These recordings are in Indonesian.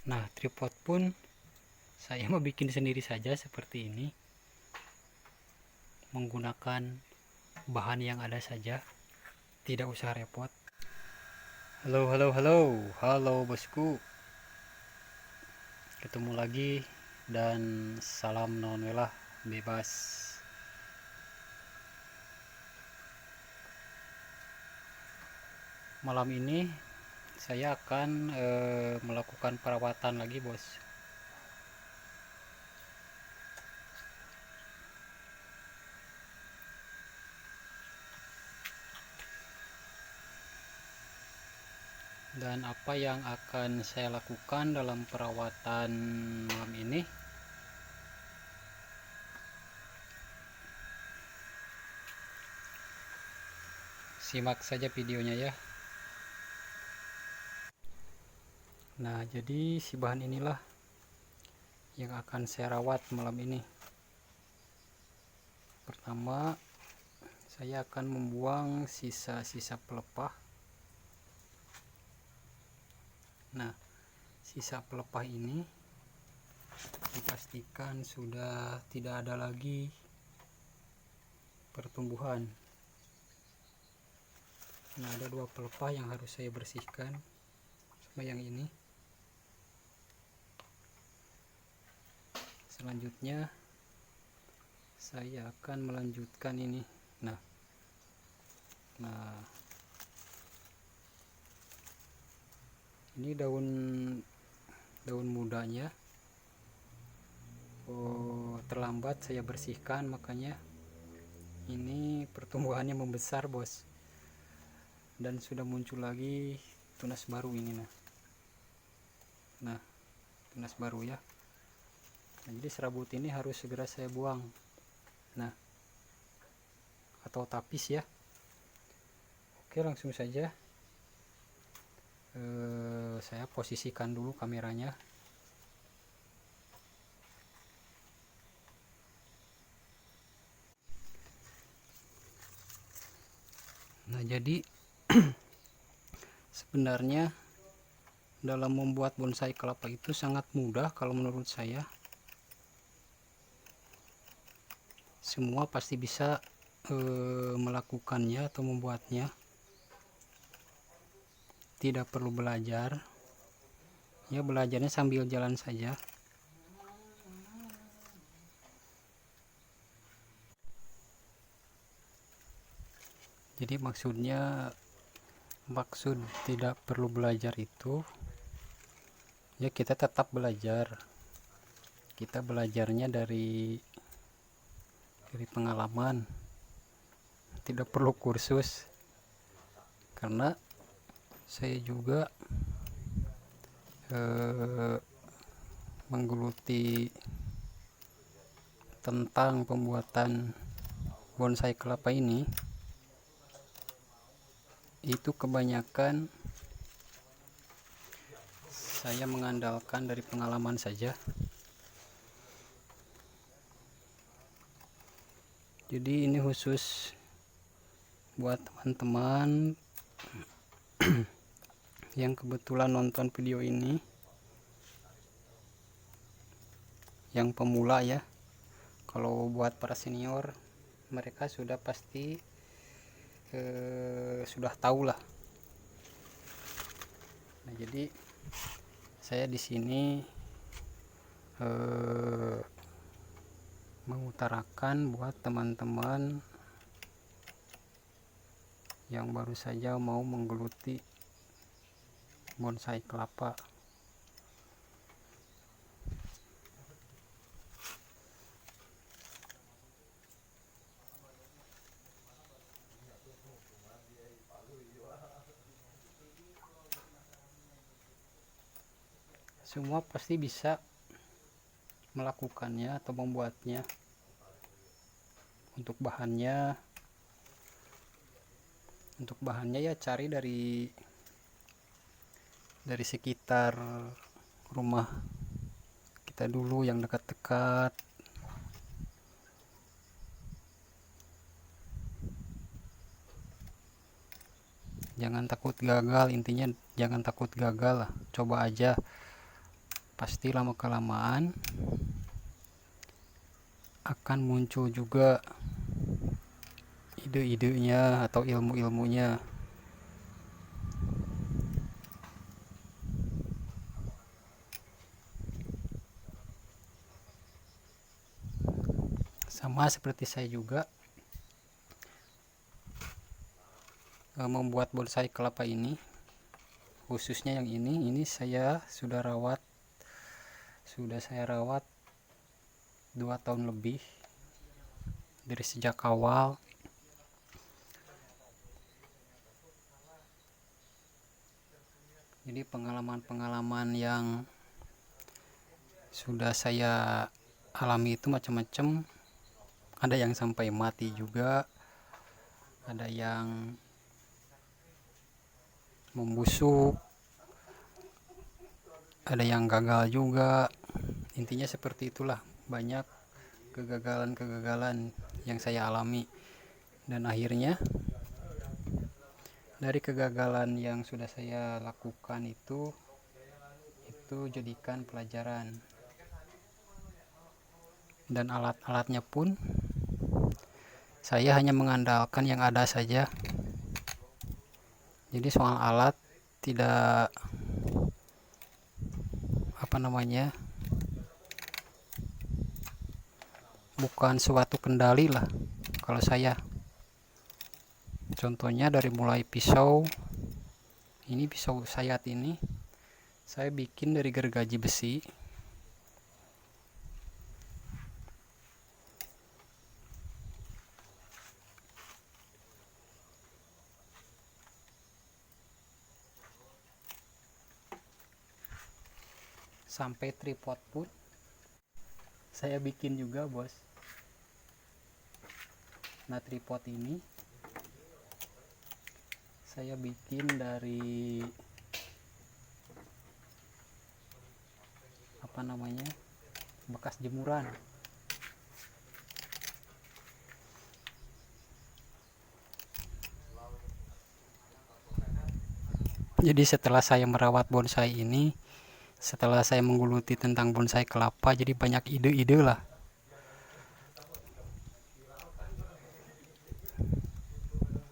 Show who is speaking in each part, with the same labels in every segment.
Speaker 1: Nah, tripod pun saya mau bikin sendiri saja seperti ini, menggunakan bahan yang ada saja, tidak usah repot. Halo, halo, halo, halo bosku, ketemu lagi dan salam non-welah bebas. Malam ini saya akan melakukan perawatan lagi, bos. Dan apa yang akan saya lakukan dalam perawatan malam ini? Simak saja videonya ya. Nah, jadi si bahan inilah yang akan saya rawat malam ini. Pertama, saya akan membuang sisa-sisa pelepah. Nah, sisa pelepah ini dipastikan sudah tidak ada lagi pertumbuhan. Nah, ada 2 pelepah yang harus saya bersihkan, sama yang ini. Selanjutnya saya akan melanjutkan ini. Nah, ini daun mudanya. Terlambat saya bersihkan, makanya ini pertumbuhannya membesar, bos. Dan sudah muncul lagi tunas baru ini. Nah, tunas baru ya. Nah, jadi serabut ini harus segera saya buang. Nah, atau tapis ya. Oke, langsung saja. Saya posisikan dulu kameranya. Nah, jadi sebenarnya dalam membuat bonsai kelapa itu sangat mudah kalau menurut saya. Semua pasti bisa melakukannya atau membuatnya. Tidak perlu belajar. Ya, belajarnya sambil jalan saja. Jadi maksud tidak perlu belajar itu ya, kita tetap belajar. Kita belajarnya dari pengalaman, tidak perlu kursus. Karena saya juga menggeluti tentang pembuatan bonsai kelapa ini, itu kebanyakan saya mengandalkan dari pengalaman saja. Jadi ini khusus buat teman-teman yang kebetulan nonton video ini, yang pemula ya. Kalau buat para senior, mereka sudah pasti sudah tahu lah. Nah, jadi saya di sini mengutarakan buat teman-teman yang baru saja mau menggeluti bonsai kelapa. Semua pasti bisa melakukannya atau membuatnya. Untuk bahannya ya cari dari sekitar rumah kita dulu, yang dekat-dekat. Jangan takut gagal, intinya jangan takut gagal lah, coba aja. pasti lama kelamaan akan muncul juga ide-idenya atau ilmu-ilmunya. Sama seperti saya juga membuat bonsai kelapa ini, khususnya yang ini saya sudah saya rawat 2 tahun lebih dari sejak awal. Jadi pengalaman-pengalaman yang sudah saya alami itu macam-macam. Ada yang sampai mati juga, ada yang membusuk, ada yang gagal juga. Intinya seperti itulah, banyak kegagalan-kegagalan yang saya alami, dan akhirnya dari kegagalan yang sudah saya lakukan itu jadikan pelajaran, dan alat-alatnya pun saya hanya mengandalkan yang ada saja. Jadi soal alat tidak bukan suatu kendali lah kalau saya. Contohnya dari mulai pisau sayat ini saya bikin dari gergaji besi. Sampai tripod pun saya bikin juga, bos. Nah, tripod ini saya bikin dari bekas jemuran. Jadi setelah saya merawat bonsai ini, setelah saya menggeluti tentang bonsai kelapa, jadi banyak ide-ide lah.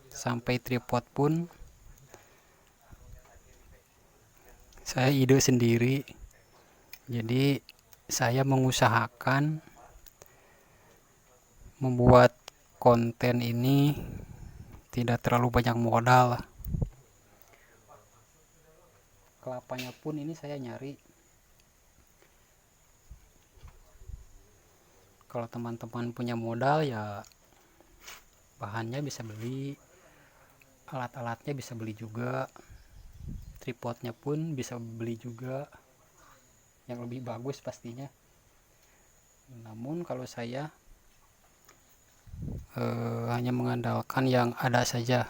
Speaker 1: Sampai tripod pun saya ide sendiri. Jadi saya mengusahakan membuat konten ini tidak terlalu banyak modal. Kelapanya pun ini saya nyari. Kalau teman-teman punya modal ya bahannya bisa beli, alat-alatnya bisa beli juga, tripodnya pun bisa beli juga, yang lebih bagus pastinya. Namun kalau saya hanya mengandalkan yang ada saja.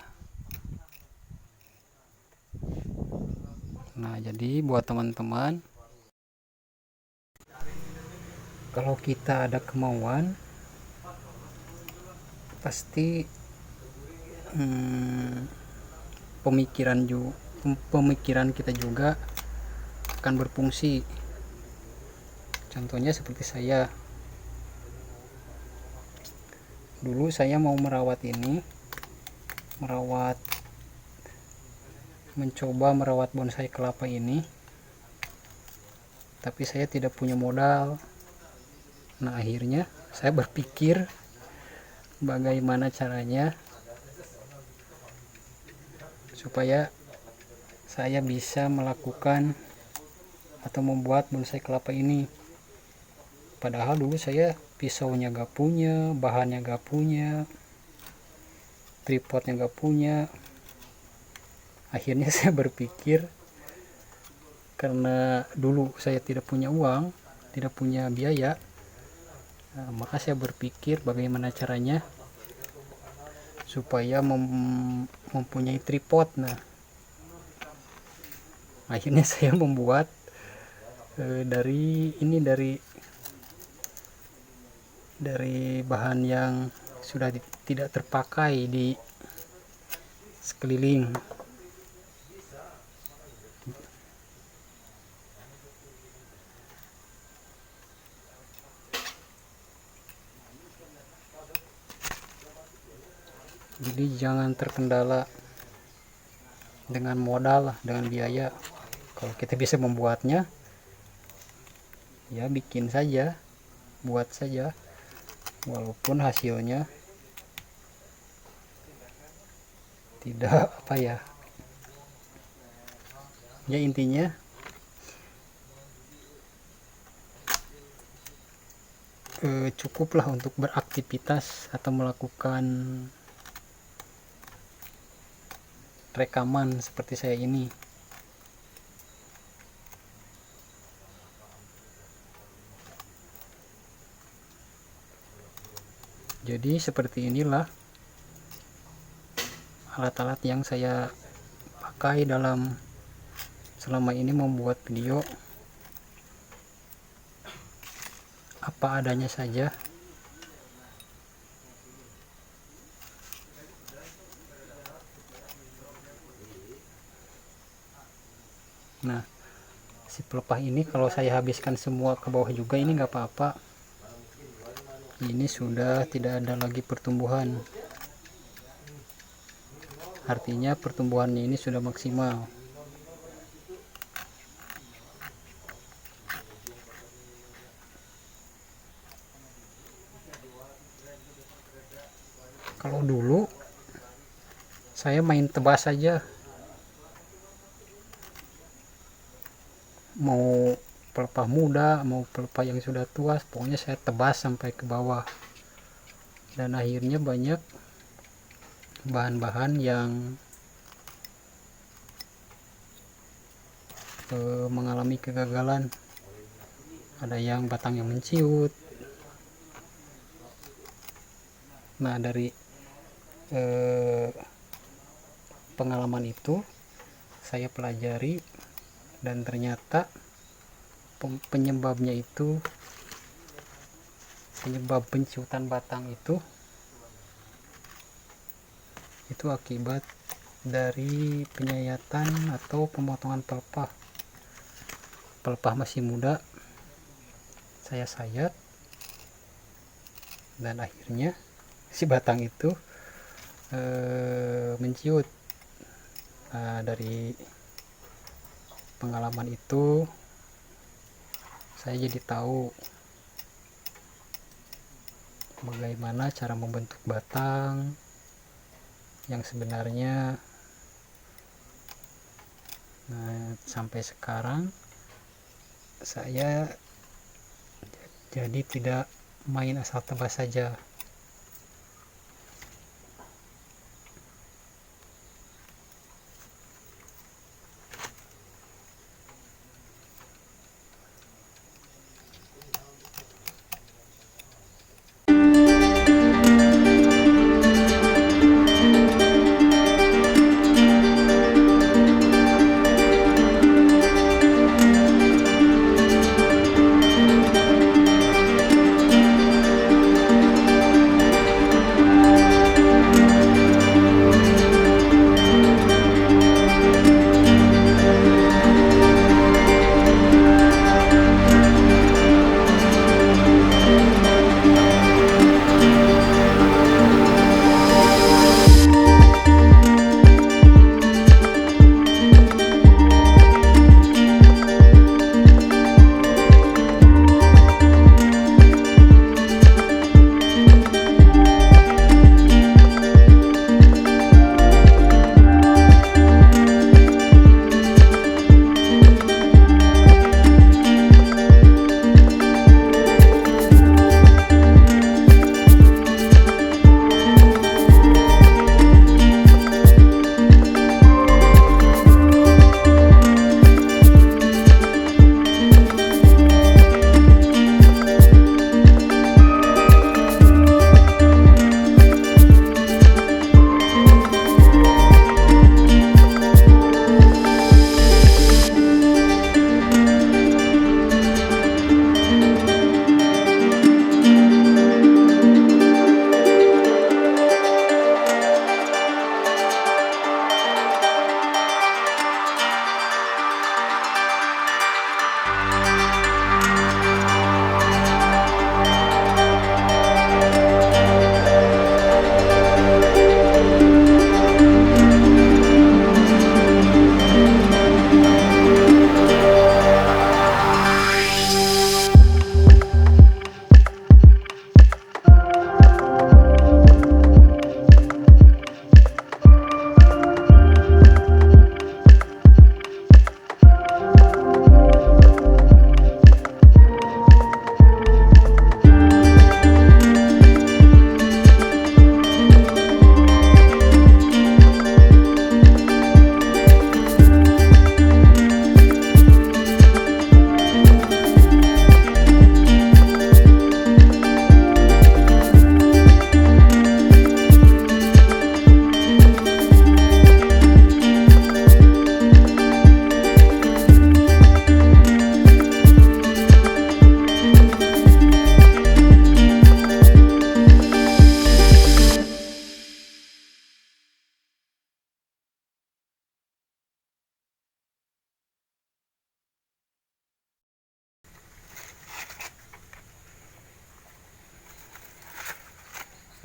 Speaker 1: Nah, jadi buat teman-teman, kalau kita ada kemauan, pasti pemikiran kita juga akan berfungsi. Contohnya seperti saya. Dulu saya mau mencoba merawat bonsai kelapa ini, tapi saya tidak punya modal. Nah, akhirnya saya berpikir bagaimana caranya supaya saya bisa melakukan atau membuat bonsai kelapa ini. Padahal dulu saya pisaunya gak punya, bahannya gak punya, tripodnya gak punya. Akhirnya saya berpikir, karena dulu saya tidak punya uang, tidak punya biaya, maka saya berpikir bagaimana caranya supaya mempunyai tripod. Nah, akhirnya saya membuat dari bahan yang sudah tidak terpakai di sekeliling. Jadi jangan terkendala dengan modal, dengan biaya. Kalau kita bisa membuatnya, ya bikin saja, buat saja, walaupun hasilnya tidak apa ya, ya intinya cukuplah untuk beraktivitas atau melakukan rekaman seperti saya ini. Jadi seperti inilah alat-alat yang saya pakai dalam selama ini membuat video, apa adanya saja. Nah, si pelepah ini kalau saya habiskan semua ke bawah juga ini nggak apa-apa. Ini sudah tidak ada lagi pertumbuhan. Artinya pertumbuhannya ini sudah maksimal. Kalau dulu saya main tebas saja, mau pelepah muda, mau pelepah yang sudah tua, pokoknya saya tebas sampai ke bawah. Dan akhirnya banyak bahan-bahan yang mengalami kegagalan. Ada yang batangnya menciut. Nah, dari pengalaman itu saya pelajari, dan ternyata penyebabnya itu, penyebab penciutan batang itu akibat dari penyayatan atau pemotongan pelepah. Pelepah masih muda saya sayat, dan akhirnya si batang itu menciut. Nah, dari pengalaman itu saya jadi tahu bagaimana cara membentuk batang yang sebenarnya. Nah, sampai sekarang saya jadi tidak main asal tebas saja.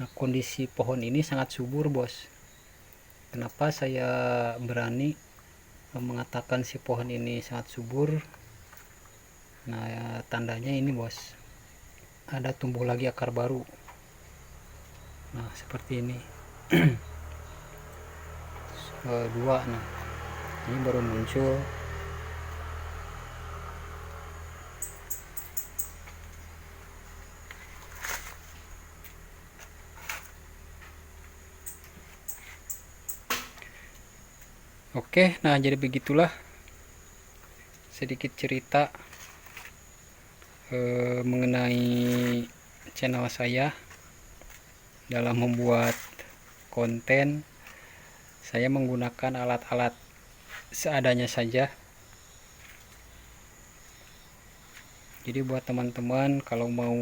Speaker 1: Nah, kondisi pohon ini sangat subur, bos. Kenapa saya berani mengatakan si pohon ini sangat subur? Nah, ya, tandanya ini, bos, ada tumbuh lagi akar baru. Nah, seperti ini. Dua. Nah, ini baru muncul. Oke, nah jadi begitulah sedikit cerita mengenai channel saya dalam membuat konten. Saya menggunakan alat-alat seadanya saja. Jadi buat teman-teman kalau mau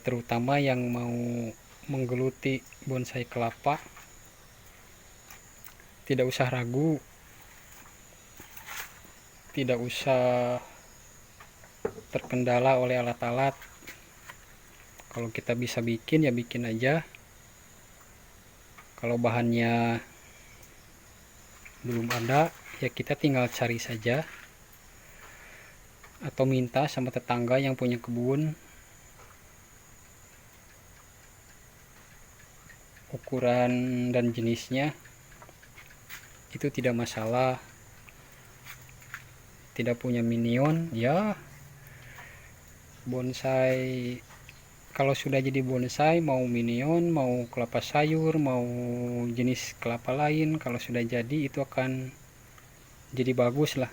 Speaker 1: terutama yang mau menggeluti bonsai kelapa, tidak usah ragu, tidak usah terkendala oleh alat-alat. Kalau kita bisa bikin ya bikin aja. Kalau bahannya belum ada ya kita tinggal cari saja, atau minta sama tetangga yang punya kebun. Ukuran dan jenisnya itu tidak masalah. Tidak punya minion ya, bonsai kalau sudah jadi bonsai, mau minion, mau kelapa sayur, mau jenis kelapa lain, kalau sudah jadi itu akan jadi bagus lah.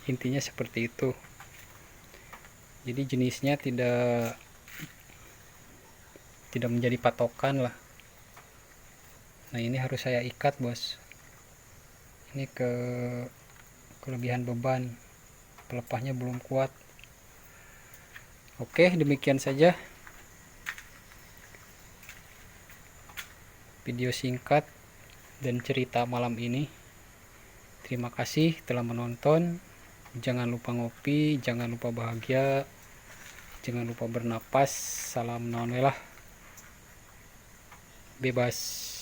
Speaker 1: Intinya seperti itu. Jadi jenisnya tidak menjadi patokan lah. Nah, ini harus saya ikat, bos. Ini kelebihan beban, pelepahnya belum kuat. Oke, demikian saja video singkat dan cerita malam ini. Terima kasih telah menonton. Jangan lupa ngopi, jangan lupa bahagia, jangan lupa bernapas. Salam naon lah, bebas.